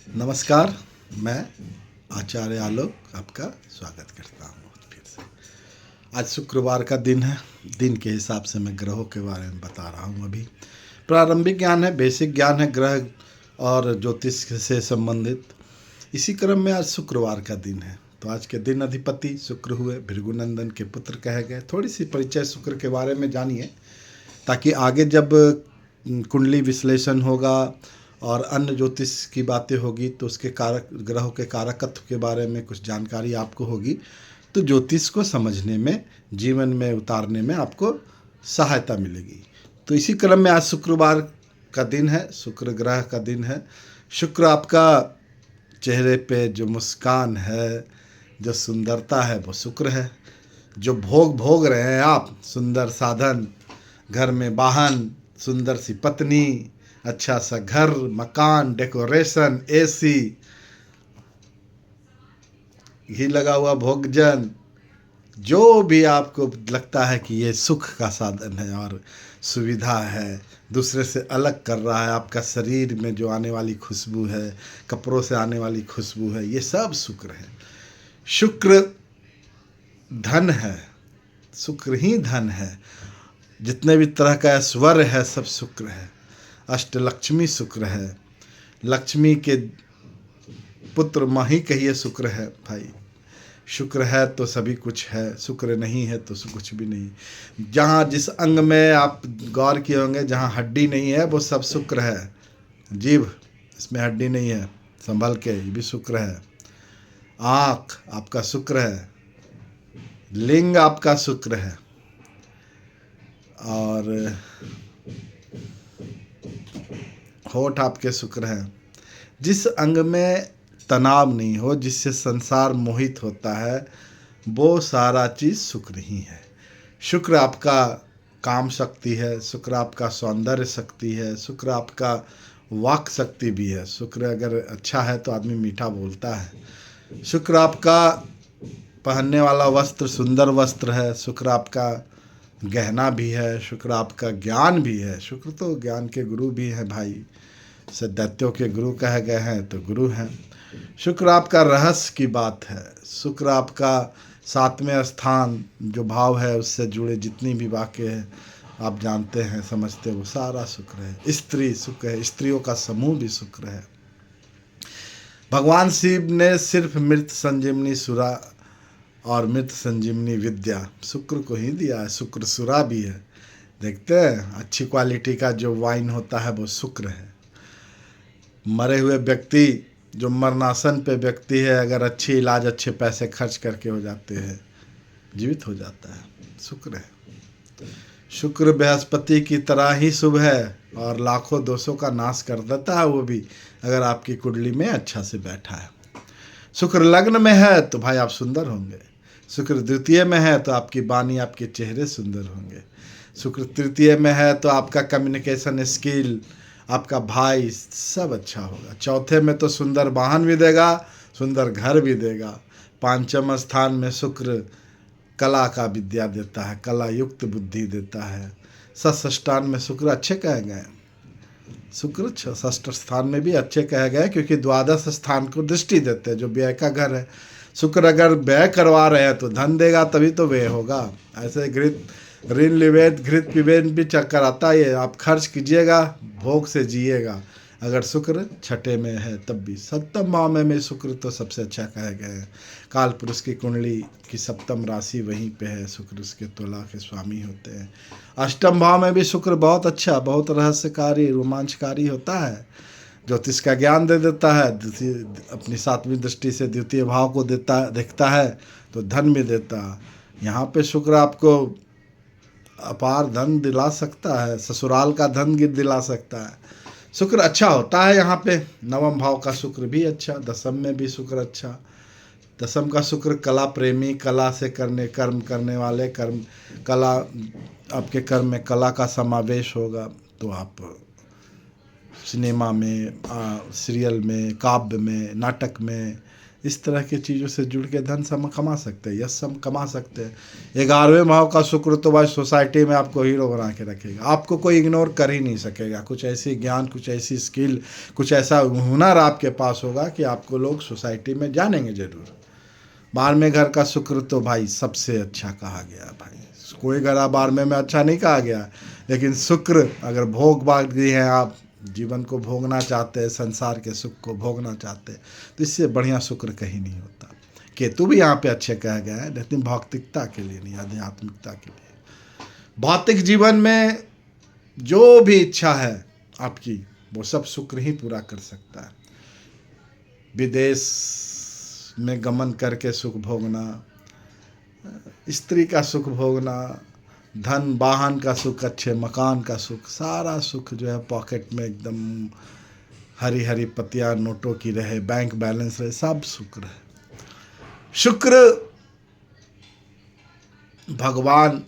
नमस्कार। मैं आचार्य आलोक आपका स्वागत करता हूँ फिर से। आज शुक्रवार का दिन है। दिन के हिसाब से मैं ग्रहों के बारे में बता रहा हूँ। अभी प्रारंभिक ज्ञान है, बेसिक ज्ञान है ग्रह और ज्योतिष से संबंधित। इसी क्रम में आज शुक्रवार का दिन है, तो आज के दिन अधिपति शुक्र हुए, भृगुनंदन के पुत्र कहे गए। थोड़ी सी परिचय शुक्र के बारे में जानिए, ताकि आगे जब कुंडली विश्लेषण होगा और अन्य ज्योतिष की बातें होगी तो उसके कारक, ग्रहों के कारकत्व के बारे में कुछ जानकारी आपको होगी, तो ज्योतिष को समझने में, जीवन में उतारने में आपको सहायता मिलेगी। तो इसी क्रम में आज शुक्रवार का दिन है, शुक्र ग्रह का दिन है। शुक्र आपका चेहरे पे जो मुस्कान है, जो सुंदरता है, वो शुक्र है। जो भोग भोग रहे हैं आप, सुंदर साधन, घर में वाहन, सुंदर सी पत्नी, अच्छा सा घर, मकान, डेकोरेशन, एसी, घी लगा हुआ भोजन, जो भी आपको लगता है कि ये सुख का साधन है और सुविधा है, दूसरे से अलग कर रहा है, आपका शरीर में जो आने वाली खुशबू है, कपड़ों से आने वाली खुशबू है, ये सब शुक्र है। शुक्र धन है, शुक्र ही धन है। जितने भी तरह का ऐश्वर्य है सब शुक्र है। अष्टलक्ष्मी शुक्र है। लक्ष्मी के पुत्र माँ ही कहिए शुक्र है भाई। शुक्र है तो सभी कुछ है, शुक्र नहीं है तो कुछ भी नहीं। जहाँ जिस अंग में आप गौर किए होंगे जहाँ हड्डी नहीं है वो सब शुक्र है। जीभ, इसमें हड्डी नहीं है, संभल के, ये भी शुक्र है। आँख आपका शुक्र है। लिंग आपका शुक्र है। और होठ आपके शुक्र हैं। जिस अंग में तनाव नहीं हो, जिससे संसार मोहित होता है, वो सारा चीज़ शुक्र ही है। शुक्र आपका काम शक्ति है, शुक्र आपका सौंदर्य शक्ति है, शुक्र आपका वाक शक्ति भी है। शुक्र अगर अच्छा है तो आदमी मीठा बोलता है। शुक्र आपका पहनने वाला वस्त्र सुंदर वस्त्र है। शुक्र आपका गहना भी है। शुक्र आपका ज्ञान भी है। शुक्र तो ज्ञान के गुरु भी हैं भाई। दैत्यों के गुरु कहे गए हैं तो गुरु हैं। शुक्र आपका रहस्य की बात है। शुक्र आपका 7वें स्थान जो भाव है उससे जुड़े जितनी भी वाक्य है आप जानते हैं, समझते हैं, वो सारा शुक्र है। स्त्री शुक्र है, स्त्रियों का समूह भी शुक्र है। भगवान शिव ने सिर्फ मृत संजीवनी सुरा और मृत संजीवनी विद्या शुक्र को ही दिया है। शुक्र सुरा भी है। देखते हैं अच्छी क्वालिटी का जो वाइन होता है वो शुक्र है। मरे हुए व्यक्ति, जो मरणासन पे व्यक्ति है, अगर अच्छी इलाज अच्छे पैसे खर्च करके हो जाते हैं, जीवित हो जाता है, शुक्र है। शुक्र बृहस्पति की तरह ही शुभ है और लाखों दोषों का नाश कर देता है, वो भी अगर आपकी कुंडली में अच्छा से बैठा है। शुक्र लग्न में है तो भाई आप सुंदर होंगे। शुक्र द्वितीय में है तो आपकी वाणी, आपके चेहरे सुंदर होंगे। शुक्र तृतीय में है तो आपका कम्युनिकेशन स्किल, आपका भाई, सब अच्छा होगा। चौथे में तो सुंदर वाहन भी देगा, सुंदर घर भी देगा। पांचम स्थान में शुक्र कला का विद्या देता है, कला युक्त बुद्धि देता है। षष्ठान में शुक्र अच्छे कहे गए। शुक्र षष्ठ स्थान में भी अच्छे कहे गए क्योंकि द्वादश स्थान को दृष्टि देते हैं, जो व्यय का घर है। शुक्र अगर व्यय करवा रहे हैं तो धन देगा, तभी तो व्यय होगा। ऐसे घृत ऋण लिवेद घृत पिबेद भी चक्कर आता है। आप खर्च कीजिएगा, भोग से जिएगा। अगर शुक्र छठे में है तब भी। सप्तम भाव में शुक्र तो सबसे अच्छा कहे गए हैं। काल पुरुष की कुंडली की सप्तम राशि वहीं पे है। शुक्र उसके तुला के स्वामी होते हैं। अष्टम भाव में भी शुक्र बहुत अच्छा, बहुत रहस्यकारी, रोमांचकारी होता है। ज्योतिष का ज्ञान दे देता है। अपनी 7वीं दृष्टि से द्वितीय भाव को देखता है तो धन भी देता है। यहाँ पे शुक्र आपको अपार धन दिला सकता है, ससुराल का धन दिला सकता है। शुक्र अच्छा होता है यहाँ पे। नवम भाव का शुक्र भी अच्छा, दसम में भी शुक्र अच्छा। दसम का शुक्र कला प्रेमी, कला से कर्म करने वाले, कला, आपके कर्म में कला का समावेश होगा तो आप सिनेमा में, सीरियल में, काव्य में, नाटक में, इस तरह की चीज़ों से जुड़ के धन सम कमा सकते हैं, यश सम कमा सकते हैं। 11वें भाव का शुक्र तो भाई सोसाइटी में आपको हीरो बना के रखेगा, आपको कोई इग्नोर कर ही नहीं सकेगा। कुछ ऐसी ज्ञान, कुछ ऐसी स्किल, कुछ ऐसा हुनर आपके पास होगा कि आपको लोग सोसाइटी में जानेंगे ज़रूर। 12वें घर का शुक्र तो भाई सबसे अच्छा कहा गया भाई, कोई घर 12वें में अच्छा नहीं कहा गया, लेकिन शुक्र अगर भोग भागी हैं, आप जीवन को भोगना चाहते हैं, संसार के सुख को भोगना चाहते हैं, तो इससे बढ़िया शुक्र कहीं नहीं होता। केतु भी यहाँ पे अच्छे कहा गया है, लेकिन भौतिकता के लिए नहीं, आध्यात्मिकता के लिए। भौतिक जीवन में जो भी इच्छा है आपकी, वो सब शुक्र ही पूरा कर सकता है। विदेश में गमन करके सुख भोगना, स्त्री का सुख भोगना, धन वाहन का सुख, अच्छे मकान का सुख, सारा सुख जो है पॉकेट में एकदम हरी हरी पत्तियां नोटों की रहे, बैंक बैलेंस रहे, सब शुक्र है। शुक्र भगवान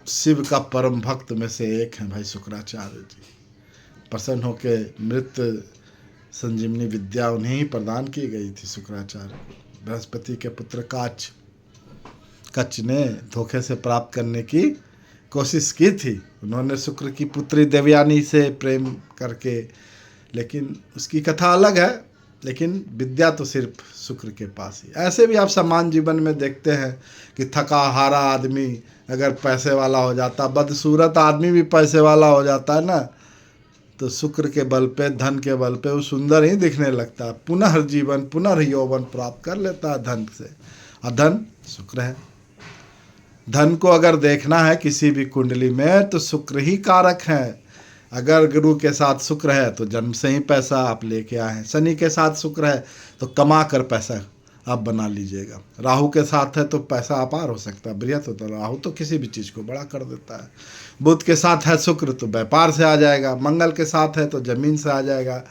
शिव का परम भक्त में से एक हैं भाई शुक्राचार्य जी। प्रसन्न होके मृत संजीवनी विद्या उन्हें ही प्रदान की गई थी शुक्राचार्य को। बृहस्पति के पुत्र कच्छ ने धोखे से प्राप्त करने की कोशिश की थी, उन्होंने शुक्र की पुत्री देवयानी से प्रेम करके, लेकिन उसकी कथा अलग है, लेकिन विद्या तो सिर्फ शुक्र के पास ही। ऐसे भी आप सामान्य जीवन में देखते हैं कि थका हारा आदमी अगर पैसे वाला हो जाता, बदसूरत आदमी भी पैसे वाला हो जाता है ना, तो शुक्र के बल पे, धन के बल पे वो सुंदर ही दिखने लगता है, पुनर्जीवन, पुनर्यौवन प्राप्त कर लेता है धन से। और धन शुक्र है। धन को अगर देखना है किसी भी कुंडली में तो शुक्र ही कारक है। अगर गुरु के साथ शुक्र है तो जन्म से ही पैसा आप लेके आए हैं, शनि के साथ शुक्र है तो कमा कर पैसा आप बना लीजिएगा, राहु के साथ है तो पैसा अपार हो सकता है, बृहत होता है, राहु तो किसी भी चीज़ को बड़ा कर देता है। बुध के साथ है शुक्र तो व्यापार से आ जाएगा, मंगल के साथ है तो जमीन से आ जाएगा,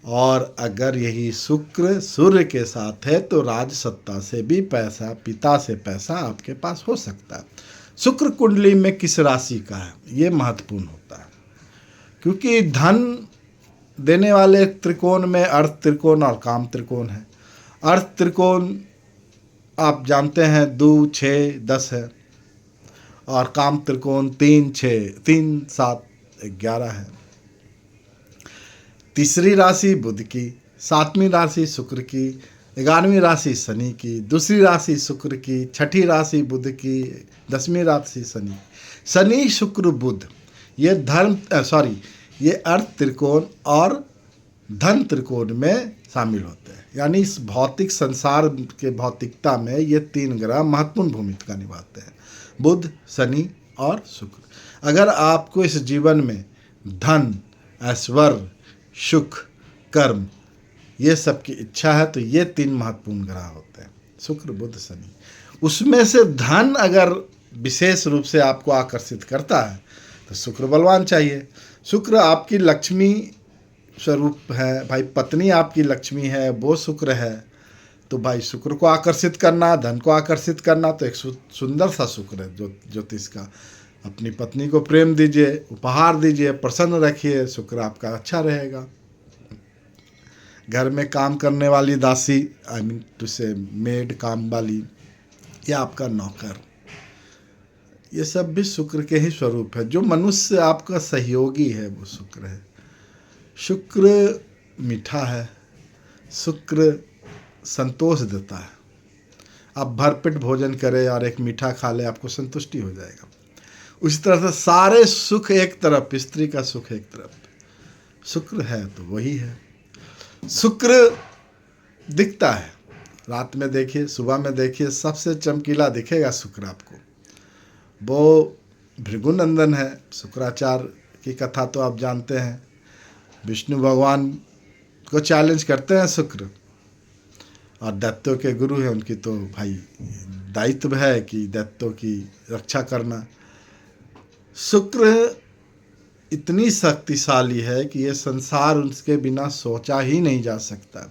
और अगर यही शुक्र सूर्य के साथ है तो राज सत्ता से भी पैसा, पिता से पैसा आपके पास हो सकता है। शुक्र कुंडली में किस राशि का है ये महत्वपूर्ण होता है, क्योंकि धन देने वाले त्रिकोण में अर्थ त्रिकोण और काम त्रिकोण है। अर्थ त्रिकोण आप जानते हैं 2, 6, 10 है, और काम त्रिकोण 3, 6, 3, 7, 11 है। तीसरी राशि बुध की, 7वीं राशि शुक्र की, 11वीं राशि शनि की, दूसरी राशि शुक्र की, 6ठी राशि बुध की, 10वीं राशि शनि। शनि शुक्र बुध ये अर्थ त्रिकोण और धन त्रिकोण में शामिल होते हैं। यानी इस भौतिक संसार के भौतिकता में ये 3 ग्रह महत्वपूर्ण भूमिका निभाते हैं, बुध, शनि और शुक्र। अगर आपको इस जीवन में धन, ऐश्वर्य, सुख, कर्म ये सब की इच्छा है तो ये 3 महत्वपूर्ण ग्रह होते हैं, शुक्र, बुध, शनि। उसमें से धन अगर विशेष रूप से आपको आकर्षित करता है तो शुक्र बलवान चाहिए। शुक्र आपकी लक्ष्मी स्वरूप है भाई, पत्नी आपकी लक्ष्मी है, वो शुक्र है, तो भाई शुक्र को आकर्षित करना, धन को आकर्षित करना तो एक सुंदर सा शुक्र है ज्योतिष का। अपनी पत्नी को प्रेम दीजिए, उपहार दीजिए, प्रसन्न रखिए, शुक्र आपका अच्छा रहेगा। घर में काम करने वाली दासी, आई मीन टू से मेड, काम वाली, या आपका नौकर, ये सब भी शुक्र के ही स्वरूप है। जो मनुष्य आपका सहयोगी है वो शुक्र है। शुक्र मीठा है, शुक्र संतोष देता है। आप भरपेट भोजन करें और एक मीठा खा ले, आपको संतुष्टि हो जाएगा। उसी तरह से सारे सुख एक तरफ, स्त्री का सुख एक तरफ, शुक्र है तो वही है। शुक्र दिखता है, रात में देखिए, सुबह में देखिए, सबसे चमकीला दिखेगा शुक्र आपको। वो भृगुनंदन है। शुक्राचार्य की कथा तो आप जानते हैं, विष्णु भगवान को चैलेंज करते हैं शुक्र, और दैत्यों के गुरु हैं, उनकी तो भाई दायित्व है कि दैत्यों की रक्षा करना। शुक्र इतनी शक्तिशाली है कि ये संसार उसके बिना सोचा ही नहीं जा सकता।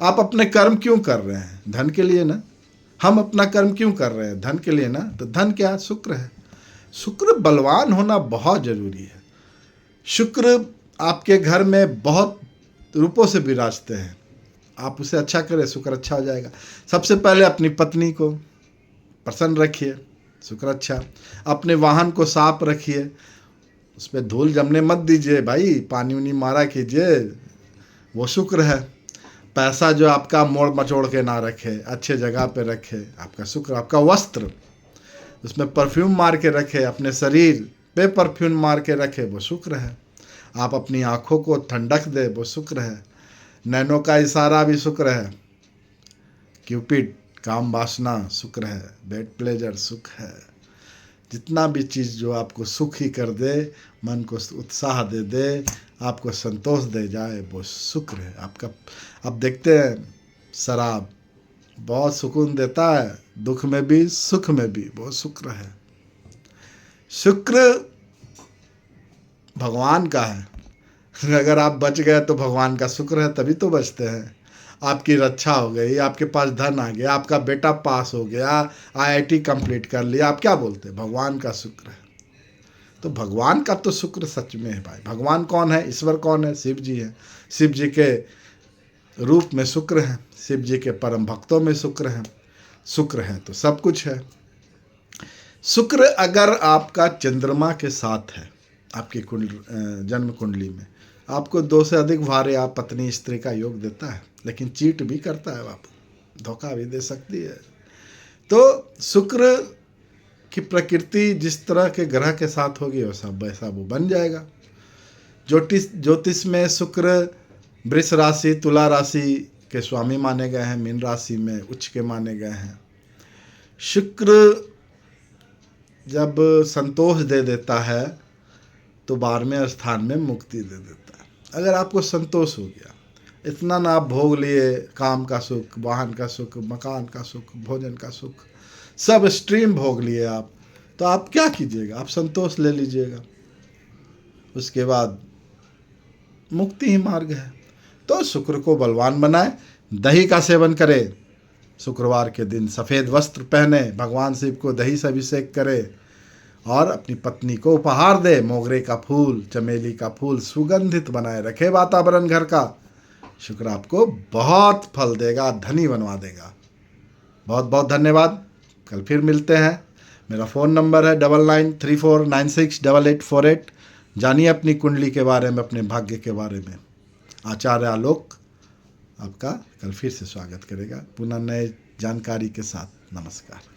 आप अपने कर्म क्यों कर रहे हैं? धन के लिए ना। हम अपना कर्म क्यों कर रहे हैं? धन के लिए ना। तो धन क्या? शुक्र है। शुक्र बलवान होना बहुत जरूरी है। शुक्र आपके घर में बहुत रूपों से विराजते हैं। आप उसे अच्छा करें, शुक्र अच्छा हो जाएगा। सबसे पहले अपनी पत्नी को प्रसन्न रखिए, शुक्र अच्छा। अपने वाहन को साफ रखिए, उस पर धूल जमने मत दीजिए भाई, पानी उनी मारा कीजिए, वो शुक्र है। पैसा जो आपका मोड़ मचोड़ के ना रखे, अच्छे जगह पे रखे, आपका शुक्र। आपका वस्त्र, उसमें परफ्यूम मार के रखे, अपने शरीर पे परफ्यूम मार के रखे, वो शुक्र है। आप अपनी आँखों को ठंडक दे, वो शुक्र है। नैनों का इशारा भी शुक्र है। क्यूपिड, काम वासना शुक्र है। बेड प्लेजर सुख है। जितना भी चीज़ जो आपको सुखी कर दे, मन को उत्साह दे दे, आपको संतोष दे जाए, वो शुक्र है आपका। अब देखते हैं, शराब बहुत सुकून देता है, दुख में भी सुख में भी, वो शुक्र है। शुक्र भगवान का है। अगर आप बच गए तो भगवान का शुक्र है, तभी तो बचते हैं। आपकी रक्षा हो गई, आपके पास धन आ गया, आपका बेटा पास हो गया, आईआईटी कंप्लीट कर लिया, आप क्या बोलते हैं? भगवान का शुक्र है। तो भगवान का तो शुक्र सच में है भाई। भगवान कौन है? ईश्वर कौन है? शिव जी है। शिव जी के रूप में शुक्र है, शिव जी के परम भक्तों में शुक्र है। शुक्र है तो सब कुछ है। शुक्र अगर आपका चंद्रमा के साथ है आपकी जन्म कुंडली में, आपको 2 से अधिक भार्य या पत्नी स्त्री का योग देता है, लेकिन चीट भी करता है, बापू धोखा भी दे सकती है। तो शुक्र की प्रकृति जिस तरह के ग्रह के साथ होगी वैसा वो बन जाएगा। ज्योतिष में शुक्र वृष राशि, तुला राशि के स्वामी माने गए हैं, मीन राशि में उच्च के माने गए हैं। शुक्र जब संतोष दे देता है तो 12वें स्थान में मुक्ति दे देता है। अगर आपको संतोष हो गया, इतना ना आप भोग लिए, काम का सुख, वाहन का सुख, मकान का सुख, भोजन का सुख, सब स्ट्रीम भोग लिए आप, तो आप क्या कीजिएगा? आप संतोष ले लीजिएगा, उसके बाद मुक्ति ही मार्ग है। तो शुक्र को बलवान बनाए, दही का सेवन करें, शुक्रवार के दिन सफ़ेद वस्त्र पहने, भगवान शिव को दही से अभिषेक करे और अपनी पत्नी को उपहार दे। मोगरे का फूल, चमेली का फूल सुगंधित बनाए रखे वातावरण घर का। शुक्र आपको बहुत फल देगा, धनी बनवा देगा। बहुत बहुत धन्यवाद। कल फिर मिलते हैं। मेरा फ़ोन नंबर है 9934968848। जानिए अपनी कुंडली के बारे में, अपने भाग्य के बारे में। आचार्य आलोक आपका कल फिर से स्वागत करेगा, पुनः नए जानकारी के साथ। नमस्कार।